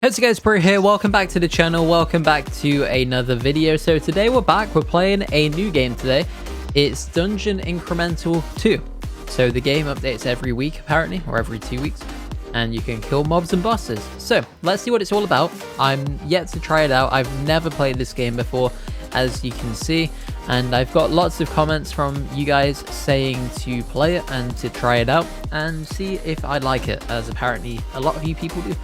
Hey guys, Pro here, welcome back to the channel, welcome back to another video. So today we're back, we're playing a new game today. It's Dungeon Incremental 2. So the game updates every week apparently, or every 2 weeks, and you can kill mobs and bosses. So let's see what it's all about. I'm yet to try it out, I've never played this game before, as you can see, and I've got lots of comments from you guys saying to play it and to try it out and see if I like it, as apparently a lot of you people do.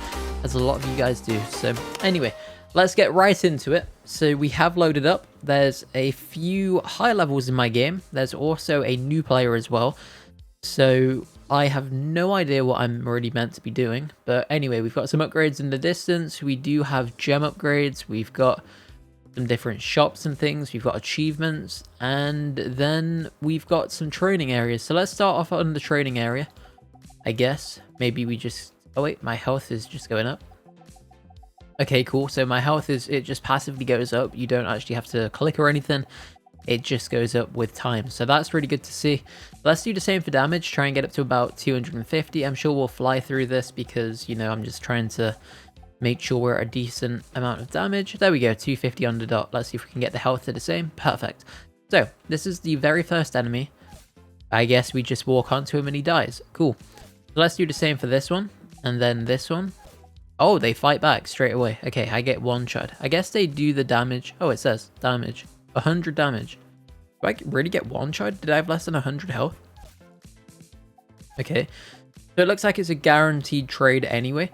As a lot of you guys do. So anyway, let's get right into it. So we have loaded up. There's a few high levels in my game. There's also a new player as well. So I have no idea what I'm really meant to be doing. But anyway, we've got some upgrades in the distance. We do have gem upgrades. We've got some different shops and things. We've got achievements. And then we've got some training areas. So let's start off on the training area, I guess. Maybe we just... Oh wait, my health is just going up. Okay, cool. So my health is, it just passively goes up. You don't actually have to click or anything. It just goes up with time. So that's really good to see. Let's do the same for damage. Try and get up to about 250. I'm sure we'll fly through this because, you know, I'm just trying to make sure we're at a decent amount of damage. There we go, 250 on the dot. Let's see if we can get the health to the same. Perfect. So this is the very first enemy. I guess we just walk onto him and he dies. Cool. So let's do the same for this one. And then this one. Oh, they fight back straight away. Okay, I get one shot. I guess they do the damage. Oh, it says damage. 100 damage. Do I really get one shot? Did I have less than 100 health? Okay. So it looks like it's a guaranteed trade anyway.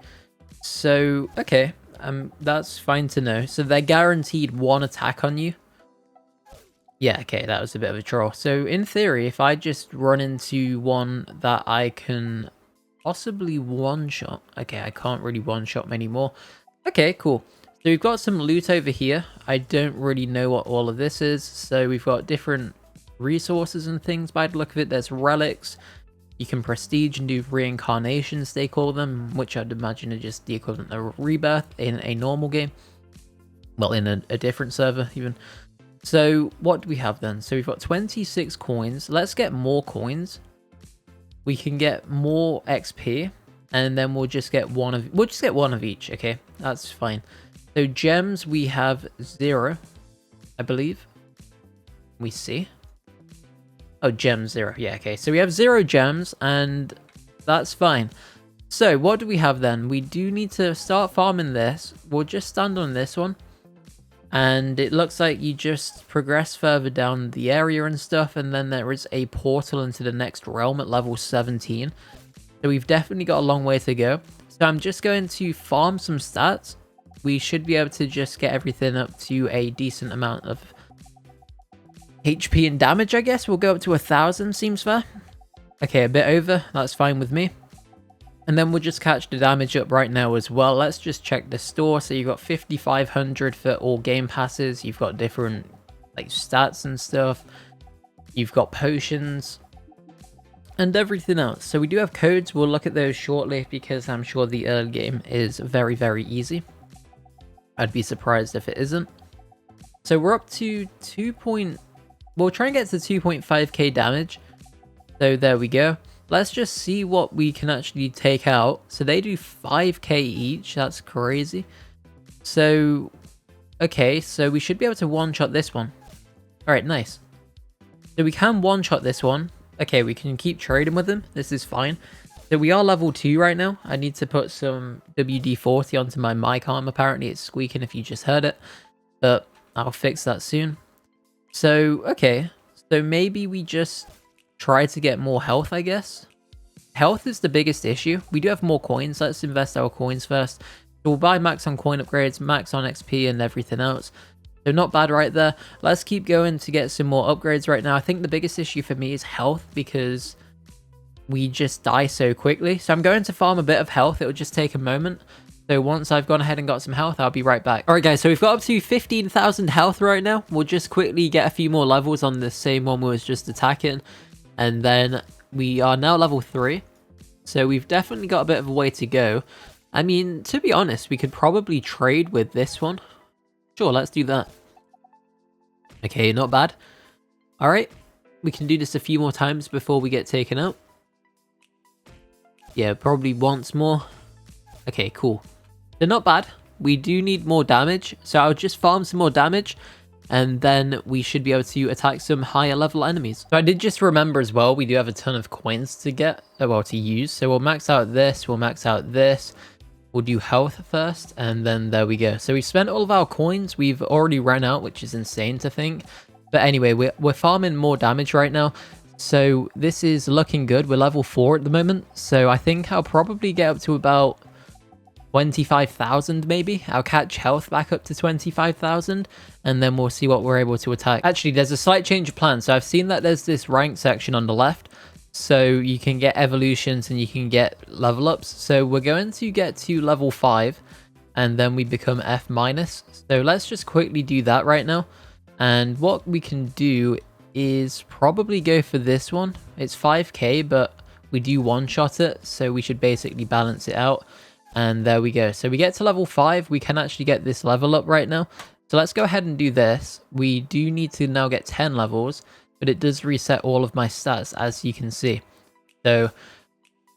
So, okay. That's fine to know. So they're guaranteed one attack on you. Yeah, okay, that was a bit of a troll. So in theory, if I just run into one that I can... possibly one shot. Okay, I can't really one shot many more. Okay, cool. So we've got some loot over here. I don't really know what all of this is. So we've got different resources and things by the look of it. There's relics. You can prestige and do reincarnations, they call them, which I'd imagine are just the equivalent of rebirth in a normal game. Well, in a different server even. So what do we have then? So we've got 26 coins. Let's get more coins. We can get more XP, and then we'll just get one of each. Okay, that's fine. So gems, we have 0, I believe. We see. Oh, gems 0. Yeah, okay. So we have 0 gems, and that's fine. So what do we have then? We do need to start farming this. We'll just stand on this one. And it looks like you just progress further down the area and stuff, and then there is a portal into the next realm at level 17. So we've definitely got a long way to go. So I'm just going to farm some stats. We should be able to just get everything up to a decent amount of HP and damage, I guess. We'll go up to 1,000, seems fair. Okay, a bit over. That's fine with me. And then we'll just catch the damage up right now as well. Let's just check the store. So you've got 5,500 for all game passes. You've got different like stats and stuff. You've got potions and everything else. So we do have codes. We'll look at those shortly because I'm sure the early game is very, very easy. I'd be surprised if it isn't. So we're up to we'll try and get to 2.5k damage. So there we go. Let's just see what we can actually take out. So they do 5k each. That's crazy. So, okay. So we should be able to one-shot this one. All right, nice. So we can one-shot this one. Okay, we can keep trading with them. This is fine. So we are level 2 right now. I need to put some WD-40 onto my mic arm. Apparently it's squeaking if you just heard it. But I'll fix that soon. So, okay. So maybe we just... try to get more health, I guess. Health is the biggest issue. We do have more coins. Let's invest our coins first. So we'll buy max on coin upgrades, max on XP and everything else. So not bad right there. Let's keep going to get some more upgrades right now. I think the biggest issue for me is health because we just die so quickly. So I'm going to farm a bit of health. It will just take a moment. So once I've gone ahead and got some health, I'll be right back. Alright guys, so we've got up to 15,000 health right now. We'll just quickly get a few more levels on the same one we was just attacking. And then we are now level 3. So we've definitely got a bit of a way to go. I mean, to be honest, we could probably trade with this one. Sure, let's do that. Okay, not bad. Alright, we can do this a few more times before we get taken out. Yeah, probably once more. Okay, cool. They're not bad. We do need more damage, so I'll just farm some more damage, and then we should be able to attack some higher level enemies. So I did just remember as well, we do have a ton of coins to get, well, to use. So we'll max out this, we'll max out this. We'll do health first, and then there we go. So we spent all of our coins. We've already ran out, which is insane to think. But anyway, we're farming more damage right now. So this is looking good. We're level 4 at the moment. So I think I'll probably get up to about 25,000 maybe. I'll catch health back up to 25,000, and then we'll see what we're able to attack. Actually, there's a slight change of plan. So I've seen that there's this rank section on the left. So you can get evolutions and you can get level ups. So we're going to get to level 5 and then we become F-. So let's just quickly do that right now. And what we can do is probably go for this one. It's 5k, but we do one-shot it. So we should basically balance it out. And there we go. So we get to level 5. We can actually get this level up right now. So let's go ahead and do this. We do need to now get 10 levels. But it does reset all of my stats, as you can see. So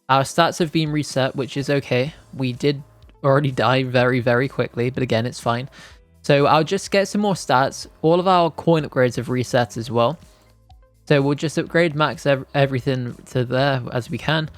our stats have been reset, which is okay. We did already die very, very quickly, but again, it's fine. So I'll just get some more stats. All of our coin upgrades have reset as well. So we'll just upgrade max everything to there as we can.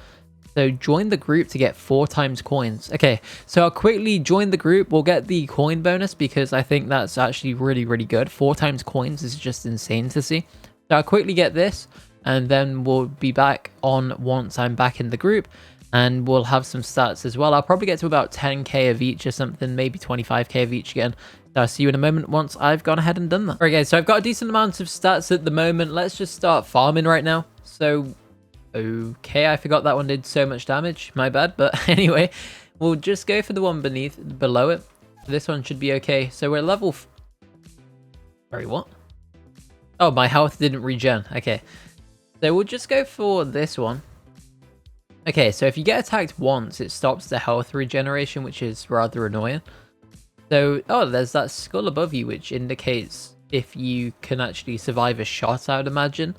So join the group to get 4 times coins. Okay, so I'll quickly join the group. We'll get the coin bonus because I think that's actually really, really good. 4 times coins is just insane to see. So I'll quickly get this, and then we'll be back on once I'm back in the group, and we'll have some stats as well. I'll probably get to about 10k of each or something, maybe 25k of each again. So I'll see you in a moment once I've gone ahead and done that. Alright guys, so I've got a decent amount of stats at the moment. Let's just start farming right now. So, okay, I forgot that one did so much damage. My bad, but anyway, we'll just go for the one below it. This one should be okay. So we're level... Sorry, what? Oh, my health didn't regen. Okay. So we'll just go for this one. Okay, so if you get attacked once, it stops the health regeneration, which is rather annoying. So, oh, there's that skull above you, which indicates if you can actually survive a shot, I would imagine.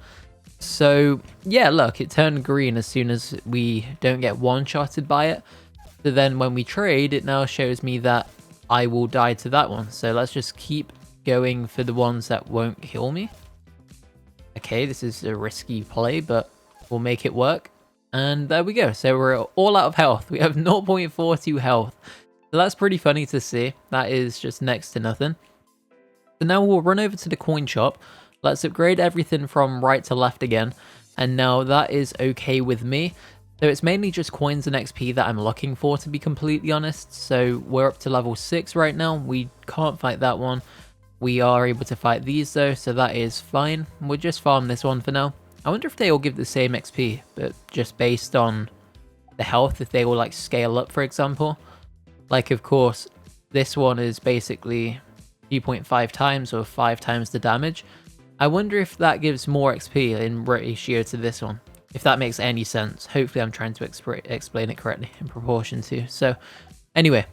So, yeah, look, it turned green as soon as we don't get one-shotted by it. So then when we trade, it now shows me that I will die to that one. So let's just keep going for the ones that won't kill me. Okay, this is a risky play, but we'll make it work. And there we go. So we're all out of health. We have 0.42 health. So that's pretty funny to see. That is just next to nothing. So now we'll run over to the coin shop. Let's upgrade everything from right to left again. And now that is okay with me. So it's mainly just coins and XP that I'm looking for, to be completely honest. So we're up to level 6 right now. We can't fight that one. We are able to fight these though, so that is fine. We'll just farm this one for now. I wonder if they all give the same XP, but just based on the health, if they all like scale up, for example. Like, of course, this one is basically 2.5 times or 5 times the damage. I wonder if that gives more XP in ratio to this one, if that makes any sense. Hopefully I'm trying to explain it correctly in proportion to. So anyway,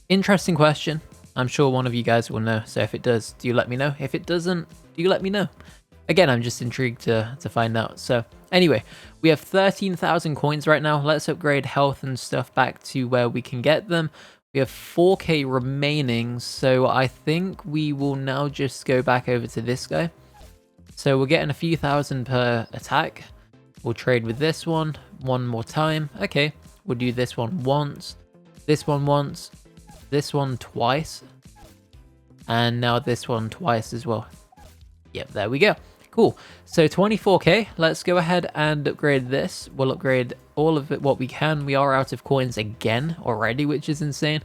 interesting question. I'm sure one of you guys will know. So if it does, do you let me know? If it doesn't, do you let me know? Again, I'm just intrigued to find out. So anyway, we have 13,000 coins right now. Let's upgrade health and stuff back to where we can get them. We have 4k remaining. So I think we will now just go back over to this guy. So we're getting a few thousand per attack. We'll trade with this one more time. Okay, we'll do this one once, this one once, this one twice, and now this one twice as well. Yep, there we go. Cool. So 24k. Let's go ahead and upgrade this. We'll upgrade all of it what we can. We are out of coins again already, which is insane.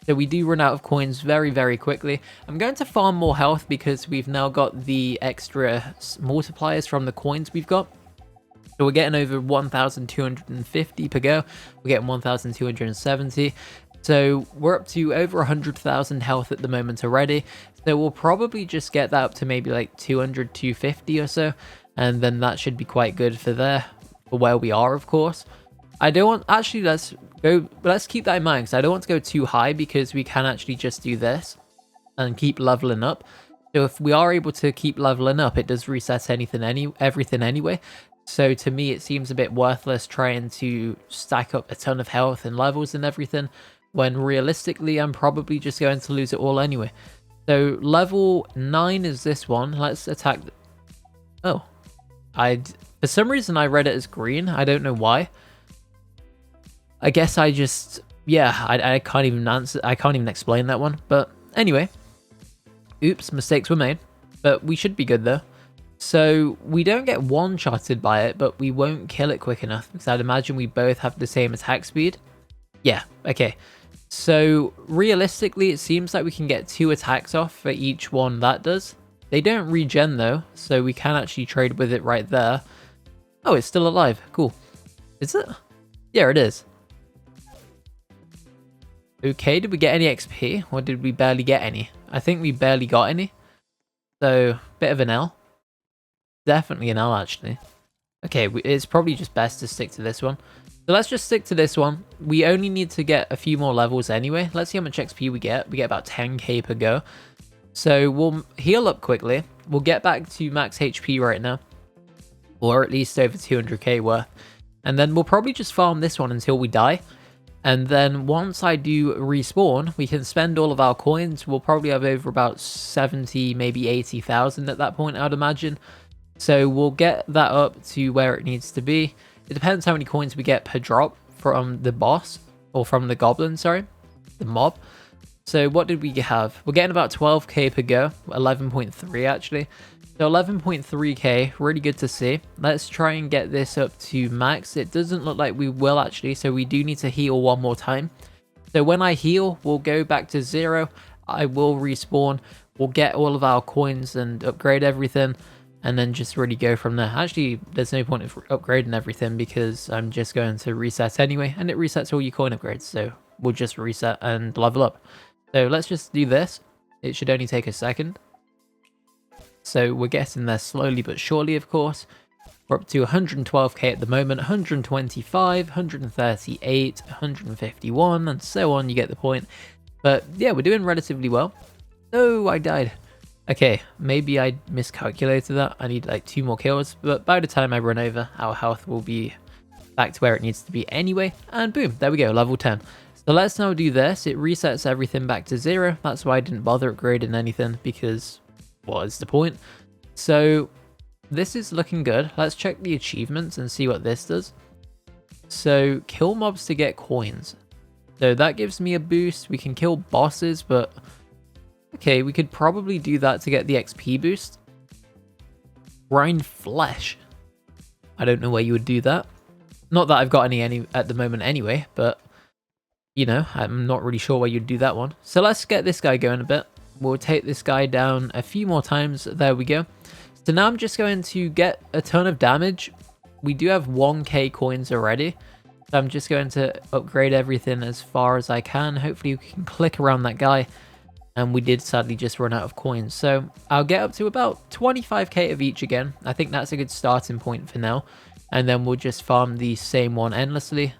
So we do run out of coins very, very quickly. I'm going to farm more health because we've now got the extra multipliers from the coins we've got. So we're getting over 1,250 per go. We're getting 1,270. So we're up to over 100,000 health at the moment already. So we'll probably just get that up to maybe like 200, 250 or so. And then that should be quite good for where we are, of course. I don't want, actually let's keep that in mind, because I don't want to go too high, because we can actually just do this and keep leveling up. So if we are able to keep leveling up, it does reset everything anyway. So to me, it seems a bit worthless trying to stack up a ton of health and levels and everything when realistically I'm probably just going to lose it all anyway. So level 9 is this one. Let's attack. Oh, for some reason I read it as green. I don't know why. I guess I just, yeah, I can't even answer. I can't even explain that one. But anyway, oops, mistakes were made. But we should be good though. So we don't get one-shotted by it, but we won't kill it quick enough because I'd imagine we both have the same attack speed. Yeah, okay. So realistically, it seems like we can get 2 attacks off for each one that does. They don't regen though, so we can actually trade with it right there. Oh, it's still alive. Cool. Is it? Yeah, it is. Okay, did we get any XP or did we barely get any? I think we barely got any. So, bit of an L. Definitely an L actually. Okay, it's probably just best to stick to this one. So let's just stick to this one. We only need to get a few more levels anyway. Let's see how much XP we get. We get about 10k per go. So we'll heal up quickly. We'll get back to max HP right now. Or at least over 200k worth. And then we'll probably just farm this one until we die. And then once I do respawn, we can spend all of our coins. We'll probably have over about 70, maybe 80,000 at that point, I'd imagine. So we'll get that up to where it needs to be. It depends how many coins we get per drop from the boss, or from the goblin, sorry, the mob. So what did we have? We're getting about 12k per go, 11.3 actually. So 11.3k, really good to see. Let's try and get this up to max. It doesn't look like we will actually, so we do need to heal one more time. So when I heal, we'll go back to 0. I will respawn. We'll get all of our coins and upgrade everything. And then just really go from there. Actually, there's no point of upgrading everything because I'm just going to reset anyway. And it resets all your coin upgrades. So we'll just reset and level up. So let's just do this. It should only take a second. So we're getting there slowly but surely, of course. We're up to 112k at the moment. 125, 138, 151, and so on. You get the point. But yeah, we're doing relatively well. Oh, I died. Okay, maybe I miscalculated that. I need like 2 more kills, but by the time I run over, our health will be back to where it needs to be anyway. And boom, there we go, level 10. So let's now do this. It resets everything back to 0. That's why I didn't bother upgrading anything because what is the point? So this is looking good. Let's check the achievements and see what this does. So kill mobs to get coins. So that gives me a boost. We can kill bosses, but okay, we could probably do that to get the XP boost. Grind flesh. I don't know where you would do that. Not that I've got any at the moment anyway, but you know, I'm not really sure where you'd do that one. So let's get this guy going a bit. We'll take this guy down a few more times. There we go. So now I'm just going to get a ton of damage. We do have 1k coins already. So I'm just going to upgrade everything as far as I can. Hopefully we can click around that guy. And we did sadly just run out of coins. So I'll get up to about 25k of each again. I think that's a good starting point for now. And then we'll just farm the same one endlessly.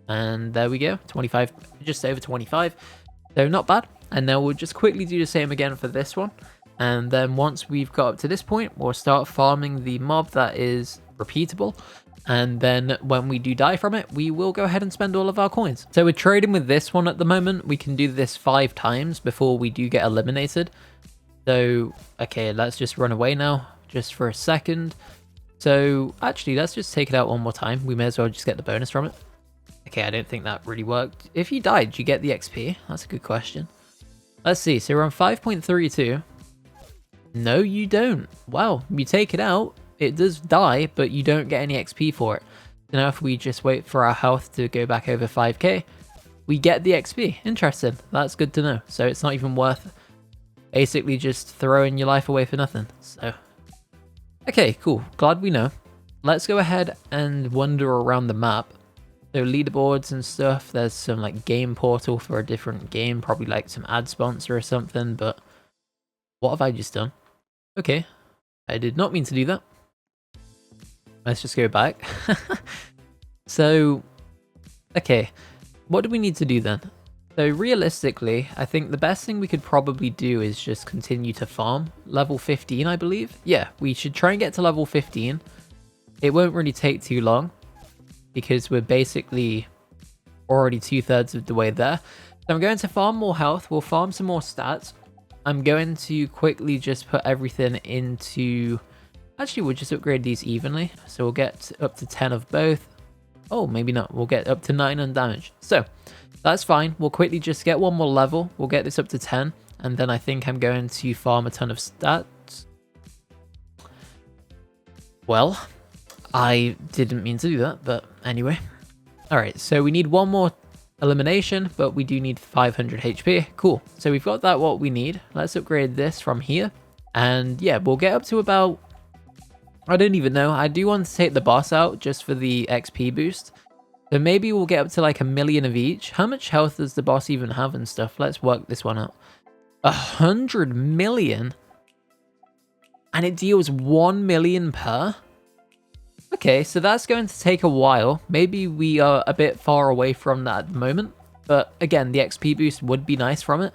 And there we go, 25, just over 25. So not bad. And then we'll just quickly do the same again for this one. And then once we've got up to this point, we'll start farming the mob that is repeatable. And then when we do die from it, we will go ahead and spend all of our coins. So we're trading with this one at the moment. We can do this 5 times before we do get eliminated. So, okay, let's just run away now, just for a second. So actually, let's just take it out one more time. We may as well just get the bonus from it. Okay, I don't think that really worked. If you died, do you get the XP? That's a good question. Let's see, so we're on 5.32. No, you don't. Wow, you take it out, it does die, but you don't get any XP for it. So now if we just wait for our health to go back over 5k, we get the XP. Interesting, that's good to know. So it's not even worth basically just throwing your life away for nothing. So, okay, cool, glad we know. Let's go ahead and wander around the map. So leaderboards and stuff, there's some like game portal for a different game, probably like some ad sponsor or something, but what have I just done? Okay, I did not mean to do that. Let's just go back. So, okay, what do we need to do then? So realistically, I think the best thing we could probably do is just continue to farm. Level 15, I believe. Yeah, we should try and get to level 15. It won't really take too long, because we're basically already 2/3 of the way there. So I'm going to farm more health. We'll farm some more stats. I'm going to quickly just put everything into... Actually, we'll just upgrade these evenly. So we'll get up to 10 of both. Oh, maybe not. We'll get up to 9 on damage. So that's fine. We'll quickly just get one more level. We'll get this up to 10. And then I think I'm going to farm a ton of stats. Well, I didn't mean to do that, but anyway. Alright, so we need one more elimination, but we do need 500 HP. Cool. So we've got that what we need. Let's upgrade this from here. And yeah, we'll get up to about... I don't even know. I do want to take the boss out just for the XP boost. So maybe we'll get up to like 1 million of each. How much health does the boss even have and stuff? Let's work this one out. 100 million? And it deals 1 million per? Okay, so that's going to take a while. Maybe we are a bit far away from that at the moment. But again, the XP boost would be nice from it.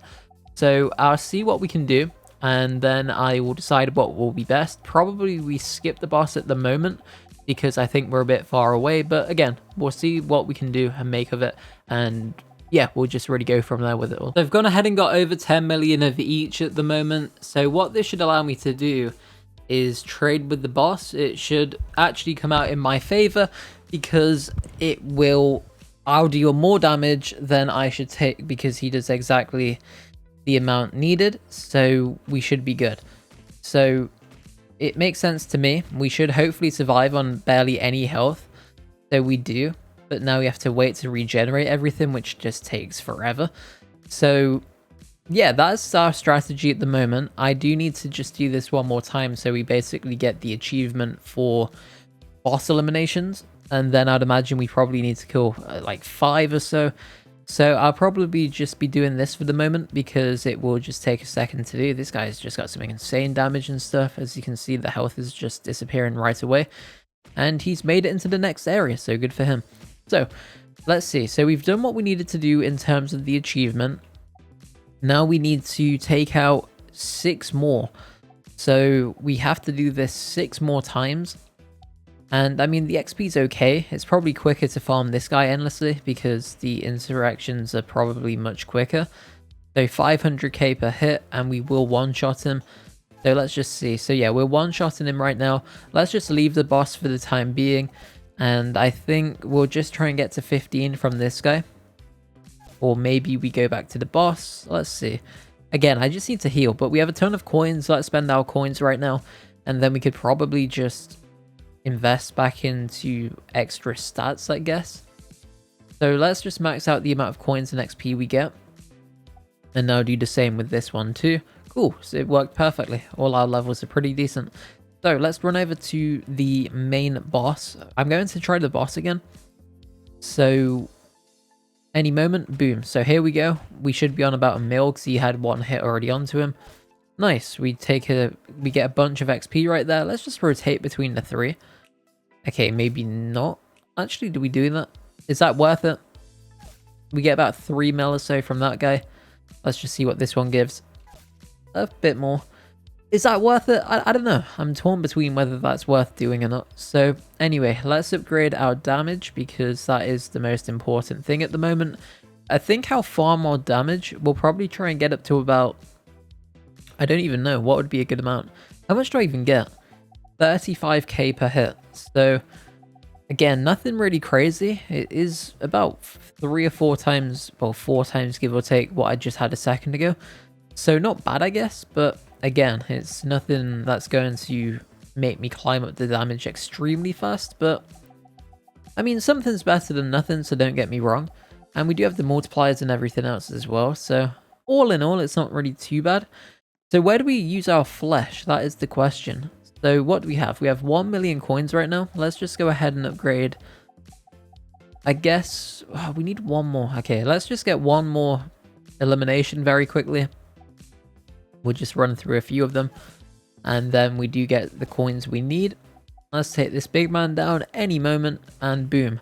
So I'll see what we can do. And then I will decide what will be best. Probably we skip the boss at the moment because I think we're a bit far away. But again, we'll see what we can do and make of it. And yeah, we'll just really go from there with it all. So I've gone ahead and got over 10 million of each at the moment. So what this should allow me to do is trade with the boss. It should actually come out in my favor because I'll deal more damage than I should take because he does exactly the amount needed, so we should be good. So it makes sense to me. We should hopefully survive on barely any health. So we do, but now we have to wait to regenerate everything, which just takes forever. So yeah, that's our strategy at the moment. I do need to just do this one more time so we basically get the achievement for boss eliminations, and then I'd imagine we probably need to kill like 5 or so. So I'll probably just be doing this for the moment because it will just take a second to do. This guy's just got some insane damage and stuff. As you can see, the health is just disappearing right away. And he's made it into the next area, so good for him. So let's see. So we've done what we needed to do in terms of the achievement. Now we need to take out 6 more. So we have to do this 6 more times. And I mean, the XP's okay. It's probably quicker to farm this guy endlessly because the interactions are probably much quicker. So 500k per hit, and we will one-shot him. So let's just see. So yeah, we're one-shotting him right now. Let's just leave the boss for the time being. And I think we'll just try and get to 15 from this guy. Or maybe we go back to the boss. Let's see. Again, I just need to heal, but we have a ton of coins. Let's spend our coins right now. And then we could probably just invest back into extra stats, I guess. So let's just max out the amount of coins and XP we get. And now do the same with this one too. Cool, so it worked perfectly. All our levels are pretty decent. So let's run over to the main boss. I'm going to try the boss again. So any moment, boom. So here we go. We should be on about 1 mil because he had 1 hit already onto him. Nice. We get a bunch of XP right there. Let's just rotate between the 3. Okay, maybe not. Actually, do we do that? Is that worth it? We get about 3 mil or so from that guy. Let's just see what this one gives. A bit more. Is that worth it? I don't know. I'm torn between whether that's worth doing or not. So anyway, let's upgrade our damage because that is the most important thing at the moment. I think I'll farm more damage. We'll probably try and get up to about... I don't even know. What would be a good amount? How much do I even get? 35k per hit. So again, nothing really crazy. It is about 3 or 4 times, well, 4 times give or take what I just had a second ago. So not bad, I guess. But again, it's nothing that's going to make me climb up the damage extremely fast. But I mean, something's better than nothing, so don't get me wrong. And we do have the multipliers and everything else as well. So all in all, it's not really too bad. So where do we use our flesh? That is the question. So what do we have? We have 1 million coins right now. Let's just go ahead and upgrade. I guess we need 1 more. Okay, let's just get 1 more elimination very quickly. We'll just run through a few of them. And then we do get the coins we need. Let's take this big man down any moment. And boom.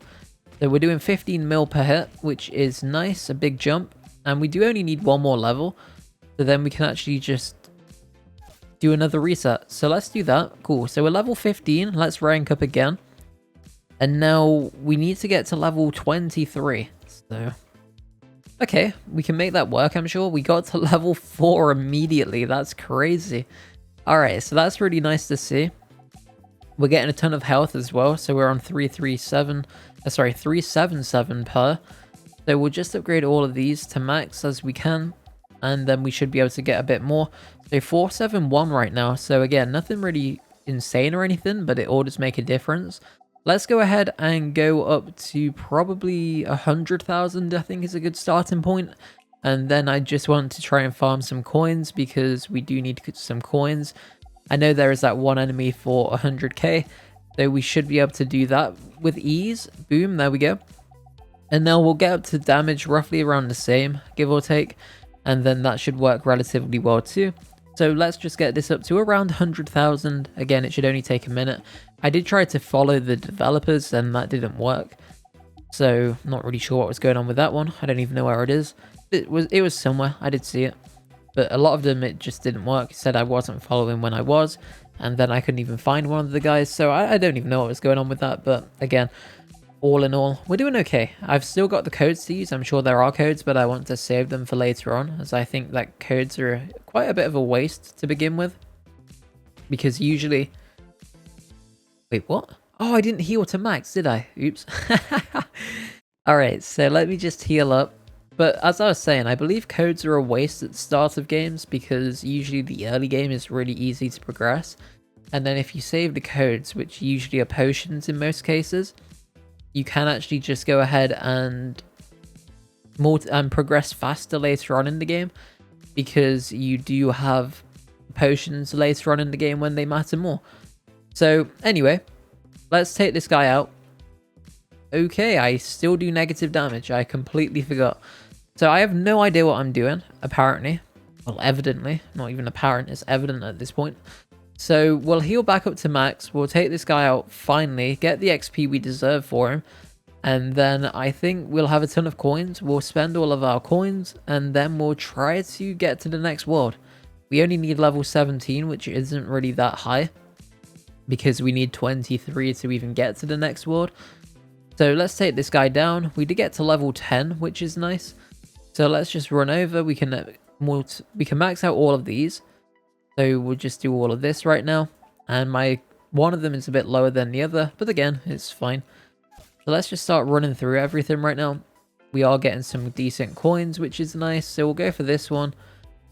So we're doing 15 mil per hit, which is nice. A big jump. And we do only need 1 more level. So then we can actually just do another reset. So let's do that. Cool. So we're level 15. Let's rank up again. And now we need to get to level 23. So Okay, we can make that work, I'm sure. We got to level 4 immediately. That's crazy. Alright, so that's really nice to see. We're getting a ton of health as well, so we're on 377 per. So we'll just upgrade all of these to max as we can, and then we should be able to get a bit more. So 471 right now, so again, nothing really insane or anything, but it all does make a difference. Let's go ahead and go up to probably 100,000, I think is a good starting point. And then I just want to try and farm some coins because we do need some coins. I know there is that one enemy for 100k, so we should be able to do that with ease. Boom, there we go. And now we'll get up to damage roughly around the same, give or take, and then that should work relatively well too. So let's just get this up to around 100,000. Again, it should only take a minute. I did try to follow the developers and that didn't work, so not really sure what was going on with that one. I don't even know where it is. It was somewhere, I did see it. But a lot of them, it just didn't work. It said I wasn't following when I was, and then I couldn't even find one of the guys. So I don't even know what was going on with that. But again, all in all, we're doing okay. I've still got the codes to use. I'm sure there are codes, but I want to save them for later on, as I think that codes are quite a bit of a waste to begin with. Because usually... Wait, what? Oh, I didn't heal to max, did I? Oops. Alright, so let me just heal up. But as I was saying, I believe codes are a waste at the start of games because usually the early game is really easy to progress. And then if you save the codes, which usually are potions in most cases, you can actually just go ahead and progress faster later on in the game because you do have potions later on in the game when they matter more. So anyway, let's take this guy out. Okay, I still do negative damage. I completely forgot. So I have no idea what I'm doing, apparently. Well, evidently. Not even apparent, it's evident at this point. So we'll heal back up to max. We'll take this guy out finally, get the XP we deserve for him. And then I think we'll have a ton of coins. We'll spend all of our coins and then we'll try to get to the next world. We only need level 17, which isn't really that high because we need 23 to even get to the next world. So let's take this guy down. We did get to level 10, which is nice. So let's just run over. We can max out all of these. So we'll just do all of this right now. And one of them is a bit lower than the other, but again, it's fine. So let's just start running through everything right now. We are getting some decent coins, which is nice. So we'll go for this one.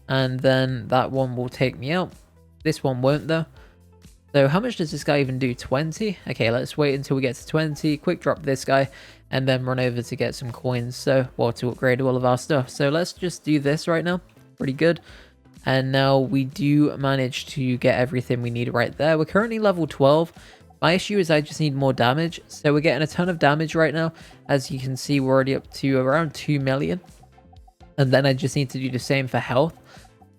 And then that one will take me out. This one won't though. So how much does this guy even do? 20? Okay, let's wait until we get to 20. Quick drop this guy and then run over to get some coins. So, well, to upgrade all of our stuff. So let's just do this right now. Pretty good. And now we do manage to get everything we need right there. We're currently level 12. My issue is I just need more damage. So we're getting a ton of damage right now. As you can see, we're already up to around 2 million. And then I just need to do the same for health.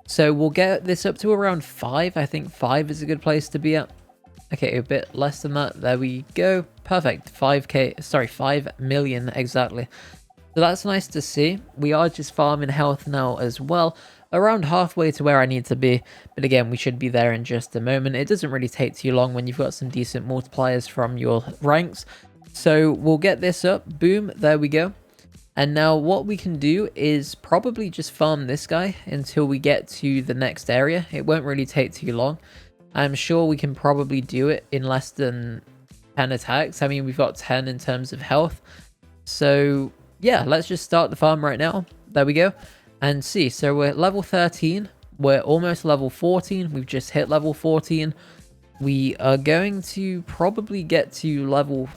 So we'll get this up to around 5. I think 5 is a good place to be at. Okay, a bit less than that. There we go. Perfect. 5 million exactly. So that's nice to see. We are just farming health now as well. Around halfway to where I need to be. But again, we should be there in just a moment. It doesn't really take too long when you've got some decent multipliers from your ranks. So we'll get this up. Boom. There we go. And now what we can do is probably just farm this guy until we get to the next area. It won't really take too long. I'm sure we can probably do it in less than 10 attacks. I mean, we've got 10 in terms of health. So yeah, let's just start the farm right now. There we go. And see, so we're level 13. We're almost level 14. We've just hit level 14. We are going to probably get to level...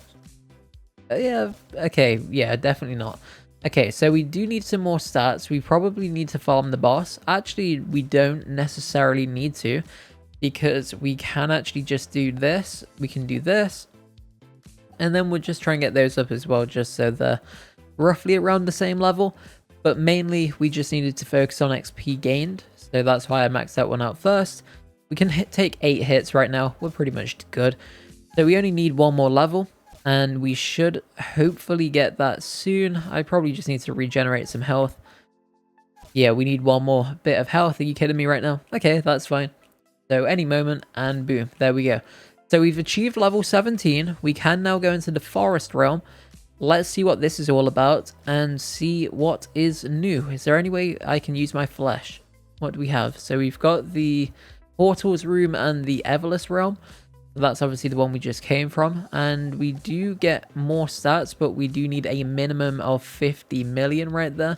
yeah, okay, yeah, definitely not. Okay, so we do need some more stats. We probably need to farm the boss. Actually, we don't necessarily need to because we can actually just do this. We can do this. And then we'll just try and get those up as well, just so they're roughly around the same level. But mainly, we just needed to focus on XP gained. So that's why I maxed that one out first. We can take 8 hits right now. We're pretty much good. So we only need one more level. And we should hopefully get that soon. I probably just need to regenerate some health. Yeah, we need one more bit of health. Are you kidding me right now? Okay, that's fine. So any moment and boom, there we go. So we've achieved level 17. We can now go into the forest realm. let's see what this is all about and see what is new. Is there any way I can use my flesh? What do we have? So we've got the Portals room and the Everless realm. That's obviously the one we just came from, and we do get more stats, but we do need a minimum of 50 million right there.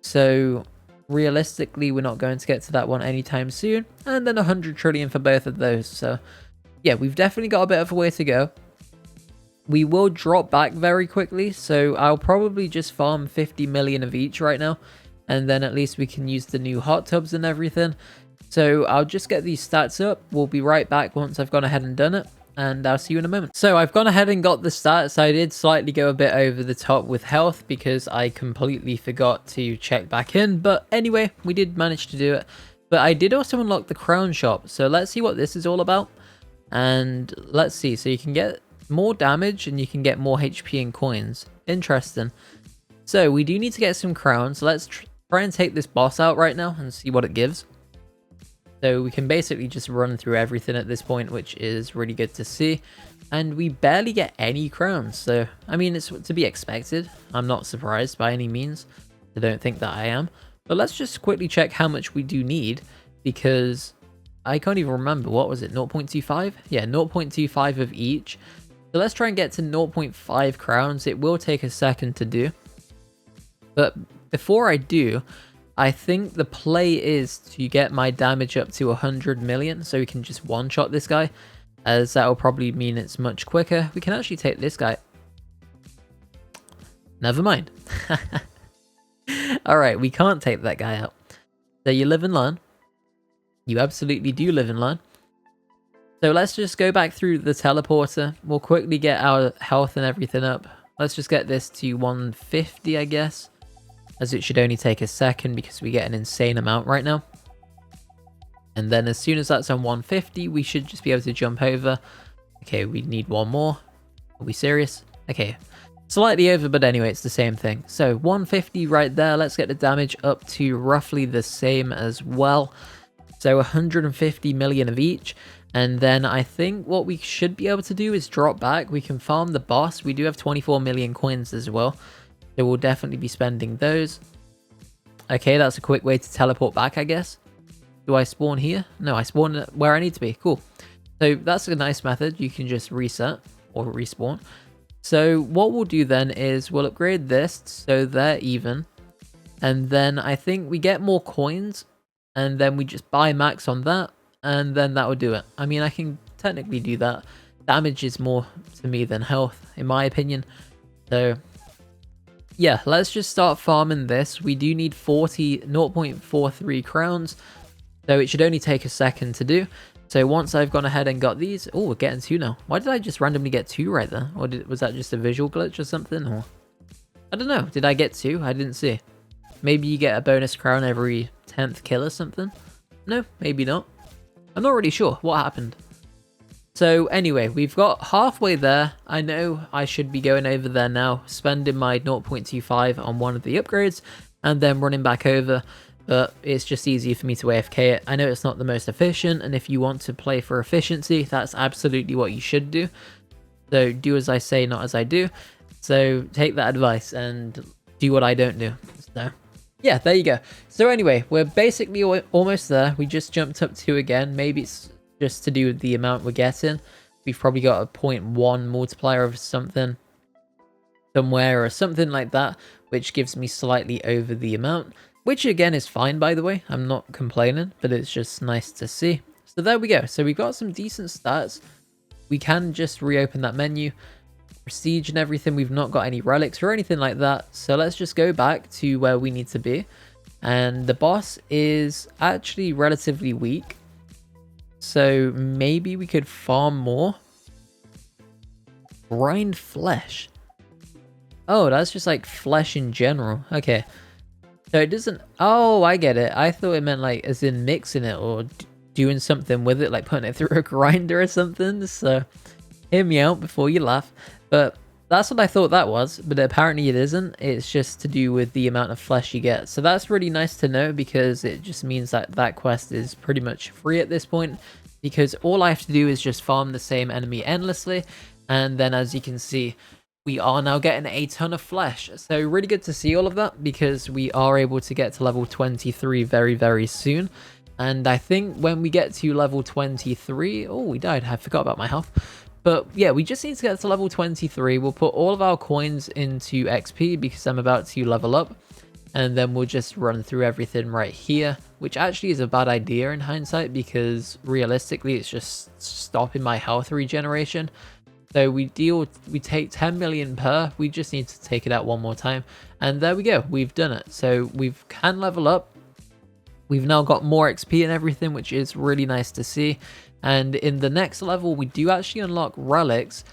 So realistically, we're not going to get to that one anytime soon, and then 100 trillion for both of those. So yeah, we've definitely got a bit of a way to go. We will drop back very quickly, so I'll probably just farm 50 million of each right now, and then at least we can use the new hot tubs and everything. So I'll just get these stats up. We'll be right back once I've gone ahead and done it, and I'll see you in a moment. So I've gone ahead and got the stats. I did slightly go a bit over the top with health because I completely forgot to check back in, but anyway, we did manage to do it. But I did also unlock the crown shop, so let's see what this is all about. And let's see, so you can get more damage and you can get more HP and coins. Interesting. So we do need to get some crowns. Let's try and take this boss out right now and see what it gives. So we can basically just run through everything at this point, which is really good to see. And we barely get any crowns. So, I mean, it's to be expected. I'm not surprised by any means. I don't think that I am. But let's just quickly check how much we do need, because I can't even remember. What was it? 0.25? Yeah, 0.25 of each. So let's try and get to 0.5 crowns. It will take a second to do. But before I do, I think the play is to get my damage up to 100 million, so we can just one-shot this guy, as that will probably mean it's much quicker. We can actually take this guy. Never mind. Alright, we can't take that guy out. So you live and learn. You absolutely do live and learn. So let's just go back through the teleporter. We'll quickly get our health and everything up. Let's just get this to 150, I guess, as it should only take a second because we get an insane amount right now. And then as soon as that's on 150, we should just be able to jump over. Okay, we need one more. Are we serious? Okay, slightly over, but anyway, it's the same thing. So 150 right there. Let's get the damage up to roughly the same as well. So 150 million of each. And then I think what we should be able to do is drop back. We can farm the boss. We do have 24 million coins as well, so we'll definitely be spending those. Okay, that's a quick way to teleport back, I guess. Do I spawn here? No, I spawn where I need to be. Cool. So that's a nice method. You can just reset or respawn. So what we'll do then is we'll upgrade this so they're even. And then I think we get more coins. And then we just buy max on that. And then that will do it. I mean, I can technically do that. Damage is more to me than health, in my opinion. So yeah, let's just start farming this. We do need 0.43 crowns. So it should only take a second to do. So once I've gone ahead and got these... Oh, we're getting 2 now. Why did I just randomly get 2 right there? Or was that just a visual glitch or something? Or I don't know. Did I get 2? I didn't see. Maybe you get a bonus crown every 10th kill or something? No, maybe not. I'm not really sure what happened. So anyway, we've got halfway there. I know I should be going over there now, spending my 0.25 on one of the upgrades, and then running back over. But it's just easier for me to AFK it. I know it's not the most efficient, and if you want to play for efficiency, that's absolutely what you should do. So do as I say, not as I do. So take that advice and do what I don't do. So yeah, there you go. So anyway, we're basically almost there. We just jumped up 2 again. Maybe it's just to do with the amount we're getting. We've probably got a 0.1 multiplier of something somewhere or something like that, which gives me slightly over the amount, which again is fine, by the way. I'm not complaining, but it's just nice to see. So there we go. So we've got some decent stats. We can just reopen that menu. Prestige and everything. We've not got any relics or anything like that. So let's just go back to where we need to be. And the boss is actually relatively weak. So maybe we could farm more. Grind flesh. Oh, that's just like flesh in general. Okay. So it doesn't... Oh, I get it. I thought it meant like as in mixing it or doing something with it, like putting it through a grinder or something. So hear me out before you laugh. But that's what I thought that was. But apparently it isn't. It's just to do with the amount of flesh you get. So that's really nice to know, because it just means that that quest is pretty much free at this point. Because all I have to do is just farm the same enemy endlessly. And then as you can see, we are now getting a ton of flesh. So really good to see all of that, because we are able to get to level 23 very, very soon. And I think when we get to level 23, oh, we died. I forgot about my health. But yeah, we just need to get to level 23. We'll put all of our coins into XP because I'm about to level up. And then we'll just run through everything right here, which actually is a bad idea in hindsight, because realistically it's just stopping my health regeneration. So we take 10 million per, we just need to take it out one more time. And there we go, we've done it. So we can level up. We've now got more XP and everything, which is really nice to see. And in the next level, we do actually unlock relics.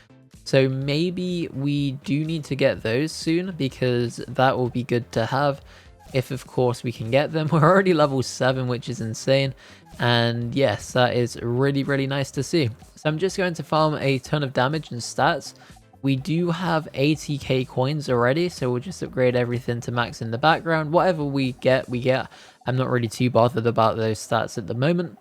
So maybe we do need to get those soon, because that will be good to have. If of course we can get them. We're already level 7, which is insane. And yes, that is really, really nice to see. So I'm just going to farm a ton of damage and stats. We do have 80k coins already, so we'll just upgrade everything to max in the background. Whatever we get, we get. I'm not really too bothered about those stats at the moment.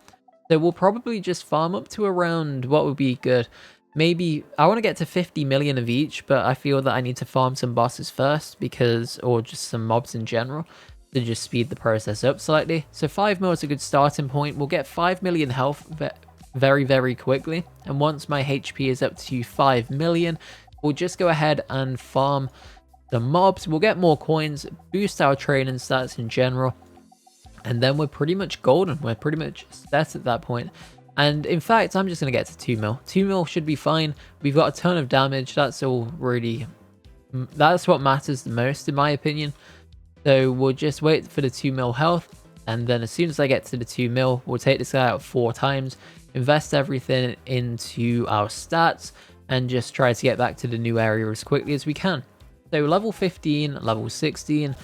So we'll probably just farm up to around, what would be good? Maybe, I want to get to 50 million of each, but I feel that I need to farm some bosses first, because, or just some mobs in general, to just speed the process up slightly. So 5 mil is a good starting point. We'll get 5 million health very, very quickly. And once my HP is up to 5 million, we'll just go ahead and farm the mobs. We'll get more coins, boost our training stats in general. And then we're pretty much golden. We're pretty much set at that point. And in fact, I'm just going to get to 2 mil. 2 mil should be fine. We've got a ton of damage. That's all really... That's what matters the most, in my opinion. So we'll just wait for the 2 mil health. And then as soon as I get to the 2 mil, we'll take this guy out 4 times. Invest everything into our stats. And just try to get back to the new area as quickly as we can. So level 15, level 16,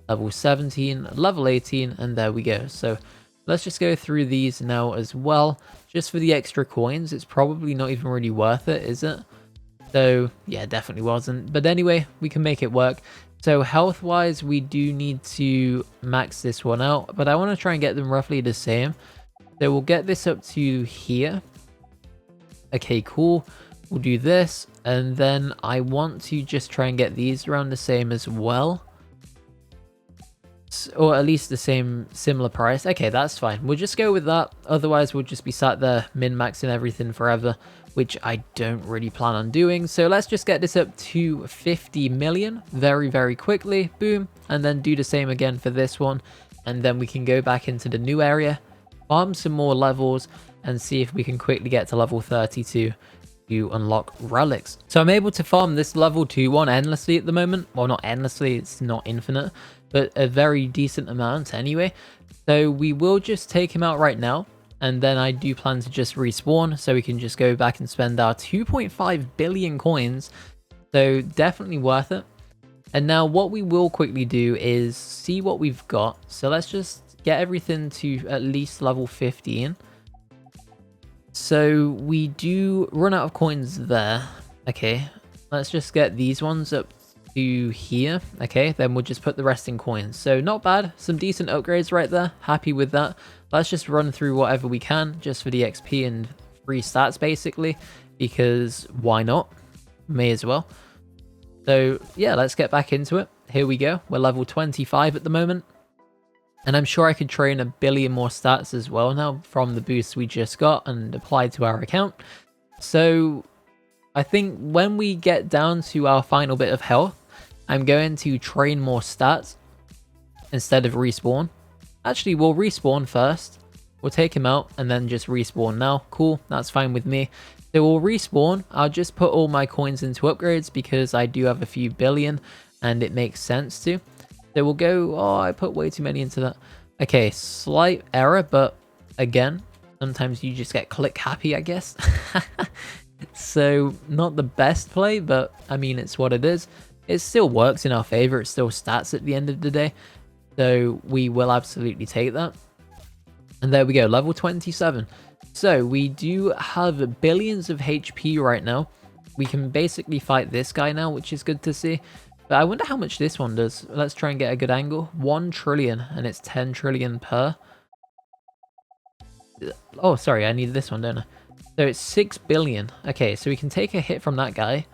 level 17, level 18. And there we go. So... let's just go through these now as well. Just for the extra coins, it's probably not even really worth it, is it? So, yeah, definitely wasn't. But anyway, we can make it work. So, health-wise, we do need to max this one out. But I want to try and get them roughly the same. So, we'll get this up to here. Okay, cool. We'll do this. And then I want to just try and get these around the same as well. Or at least the same, similar price. Okay, that's fine. We'll just go with that. Otherwise, we'll just be sat there min-maxing everything forever, which I don't really plan on doing. So let's just get this up to 50 million very, very quickly. Boom. And then do the same again for this one. And then we can go back into the new area, farm some more levels, and see if we can quickly get to level 32 to unlock relics. So I'm able to farm this level 2-1 endlessly at the moment. Well, not endlessly, it's not infinite, but a very decent amount anyway. So we will just take him out right now. And then I do plan to just respawn, so we can just go back and spend our 2.5 billion coins. So definitely worth it. And now what we will quickly do is see what we've got. So let's just get everything to at least level 15. So we do run out of coins there. Okay, let's just get these ones up to here. Okay, then we'll just put the rest in coins. So not bad, some decent upgrades right there. Happy with that. Let's just run through whatever we can just for the XP and free stats basically, because why not? May as well. So yeah, let's get back into it. Here we go. We're level 25 at the moment. And I'm sure I could train a billion more stats as well now from the boosts we just got and applied to our account. So I think when we get down to our final bit of health, I'm going to train more stats instead of respawn. Actually, we'll respawn first. We'll take him out and then just respawn now. Cool, that's fine with me. So we'll respawn. I'll just put all my coins into upgrades because I do have a few billion and it makes sense to. So we'll go, oh, I put way too many into that. Okay, slight error, but again, sometimes you just get click happy, I guess. So not the best play, but I mean, it's what it is. It still works in our favor. It's still stats at the end of the day. So we will absolutely take that. And there we go, level 27. So we do have billions of HP right now. We can basically fight this guy now, which is good to see. But I wonder how much this one does. Let's try and get a good angle. 1 trillion, and it's 10 trillion per. Oh, sorry, I need this one, don't I? So it's 6 billion. Okay, so we can take a hit from that guy.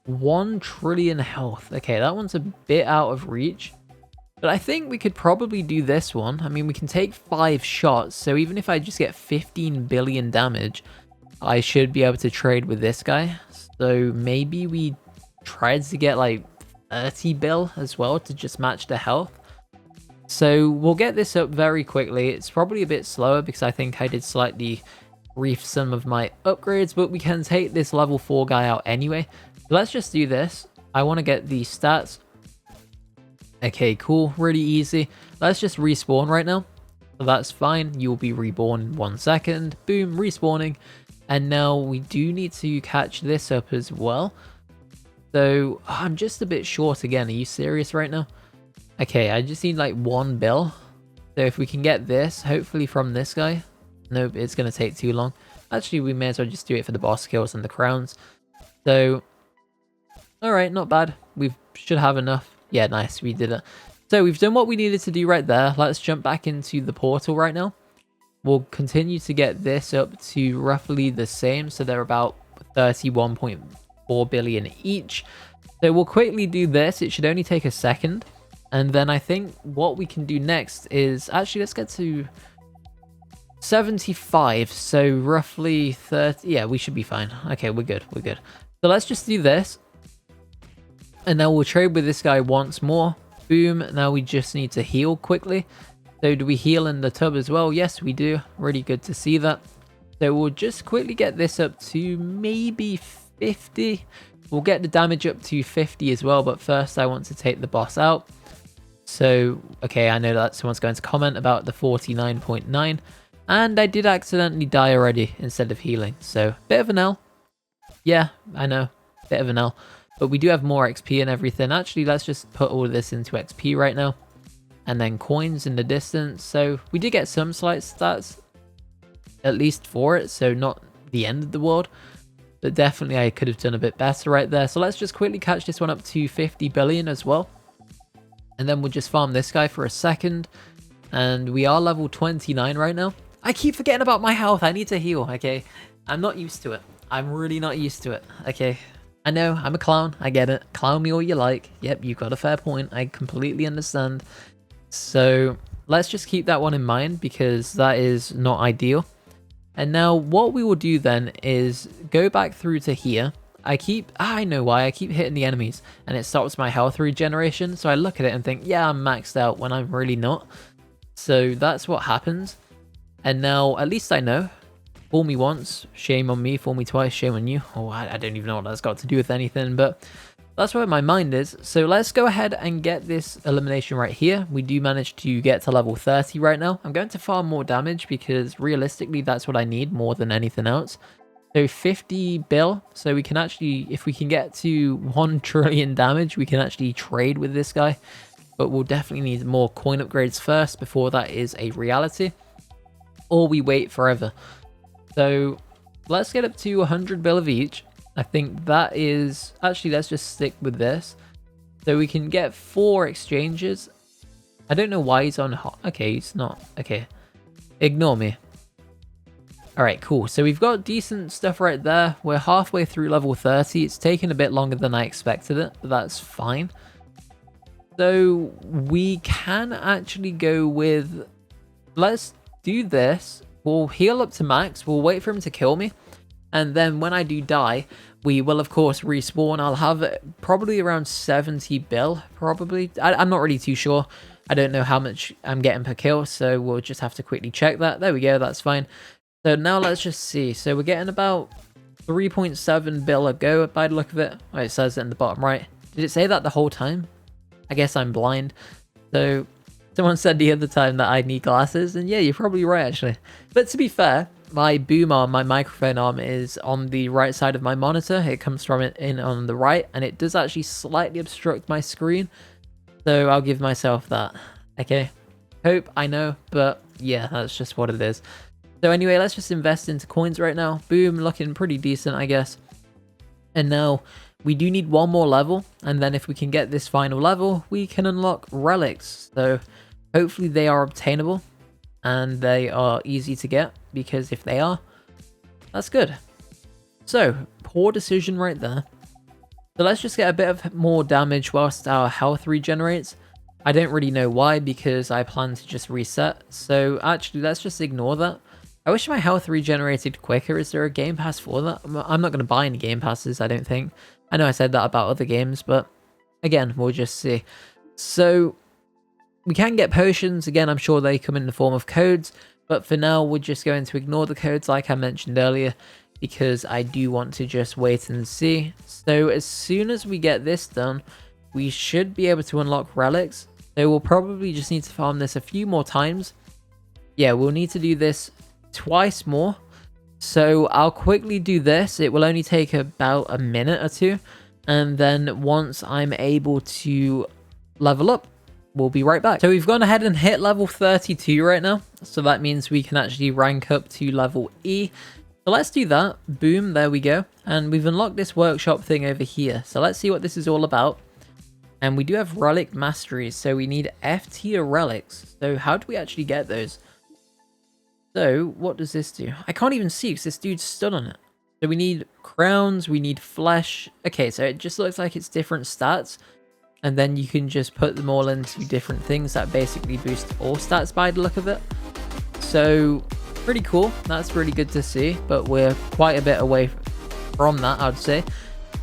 1 trillion health. Okay, that one's a bit out of reach. But I think we could probably do this one. I mean, we can take 5 shots. So even if I just get 15 billion damage, I should be able to trade with this guy. So maybe we tried to get like 30 bill as well to just match the health. So we'll get this up very quickly. It's probably a bit slower because I think I did slightly reef some of my upgrades, but we can take this level 4 guy out anyway. So let's just do this. I want to get the stats. Okay, cool. Really easy. Let's just respawn right now. So that's fine. You'll be reborn in 1 second. Boom, respawning. And now we do need to catch this up as well. So I'm just a bit short again. Are you serious right now? Okay, I just need like 1 bill. So if we can get this, hopefully from this guy. Nope, it's going to take too long. Actually, we may as well just do it for the boss kills and the crowns. So, alright, not bad. We should have enough. Yeah, nice, we did it. So we've done what we needed to do right there. Let's jump back into the portal right now. We'll continue to get this up to roughly the same. So they're about 31.4 billion each. So we'll quickly do this. It should only take a second. And then I think what we can do next is... Actually, let's get to 75. So roughly 30... Yeah, we should be fine. Okay, we're good. We're good. So let's just do this. And now we'll trade with this guy once more. Boom. Now we just need to heal quickly. So do we heal in the tub as well? Yes, we do. Really good to see that. So we'll just quickly get this up to maybe 50. We'll get the damage up to 50 as well. But first I want to take the boss out. So, okay, I know that someone's going to comment about the 49.9. And I did accidentally die already instead of healing. So, bit of an L. Yeah, I know. Bit of an L. But we do have more XP and everything. Actually, let's just put all of this into XP right now. And then coins in the distance. So we did get some slight stats. At least for it. So not the end of the world. But definitely I could have done a bit better right there. So let's just quickly catch this one up to 50 billion as well. And then we'll just farm this guy for a second. And we are level 29 right now. I keep forgetting about my health. I need to heal, okay? I'm not used to it. I'm really not used to it, okay? I know, I'm a clown, I get it. Clown me all you like. Yep, you've got a fair point. I completely understand. So, let's just keep that one in mind because that is not ideal. And now, what we will do then is go back through to here. I know why, I keep hitting the enemies and it stops my health regeneration. So I look at it and think, yeah, I'm maxed out when I'm really not. So that's what happens. And now, at least I know. Fool me once, shame on me. Fool me twice, shame on you. Oh, I don't even know what that's got to do with anything, but that's where my mind is. So let's go ahead and get this elimination right here. We do manage to get to level 30 right now. I'm going to farm more damage because realistically, that's what I need more than anything else. So 50 bill. So we can actually, if we can get to 1 trillion damage, we can actually trade with this guy. But we'll definitely need more coin upgrades first before that is a reality. Or we wait forever. So let's get up to 100 bill of each. I think that is... Actually, let's just stick with this. So we can get 4 exchanges. I don't know why he's on... Okay, he's not. Okay. Ignore me. Alright, cool. So we've got decent stuff right there. We're halfway through level 30. It's taken a bit longer than I expected it, but that's fine. So we can actually go with... Let's do this. We'll heal up to max. We'll wait for him to kill me. And then when I do die, we will, of course, respawn. I'll have probably around 70 bill, probably. I'm not really too sure. I don't know how much I'm getting per kill, so we'll just have to quickly check that. There we go, that's fine. So now let's just see. So we're getting about 3.7 bill a go by the look of it. Oh, it says it in the bottom right. Did it say that the whole time? I guess I'm blind. So... Someone said the other time that I need glasses, and yeah, you're probably right, actually. But to be fair, my boom arm, my microphone arm, is on the right side of my monitor. It comes from it in on the right, and it does actually slightly obstruct my screen. So I'll give myself that. Okay. Hope I know, but yeah, that's just what it is. So anyway, let's just invest into coins right now. Boom, looking pretty decent, I guess. And now... we do need 1 more level, and then if we can get this final level, we can unlock relics. So hopefully they are obtainable, and they are easy to get, because if they are, that's good. So, poor decision right there. So let's just get a bit of more damage whilst our health regenerates. I don't really know why, because I plan to just reset. So actually, let's just ignore that. I wish my health regenerated quicker. Is there a game pass for that? I'm not going to buy any game passes, I don't think. I know I said that about other games, but again, we'll just see. So we can get potions. Again, I'm sure they come in the form of codes, but for now, we're just going to ignore the codes like I mentioned earlier, because I do want to just wait and see. So as soon as we get this done, we should be able to unlock relics. So we'll probably just need to farm this a few more times. Yeah, we'll need to do this twice more. So I'll quickly do this. It will only take about a minute or two. And then once I'm able to level up, we'll be right back. So we've gone ahead and hit level 32 right now. So that means we can actually rank up to level E. So let's do that. Boom, there we go. And we've unlocked this workshop thing over here. So let's see what this is all about. And we do have relic masteries, so we need F tier relics. So how do we actually get those? So what does this do? I can't even see because this dude's stood on it. So we need crowns, we need flesh. Okay, so it just looks like it's different stats. And then you can just put them all into different things that basically boost all stats by the look of it. So pretty cool. That's really good to see, but we're quite a bit away from that, I'd say.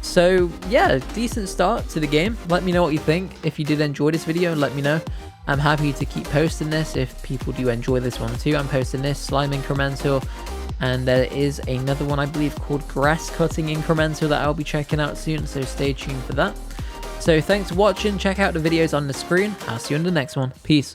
So yeah, decent start to the game. Let me know what you think. If you did enjoy this video, let me know. I'm happy to keep posting this if people do enjoy this one too. I'm posting this slime incremental, and there is another one I believe called grass cutting incremental that I'll be checking out soon, so stay tuned for that. So thanks for watching. Check out the videos on the screen. I'll see you in the next one. Peace.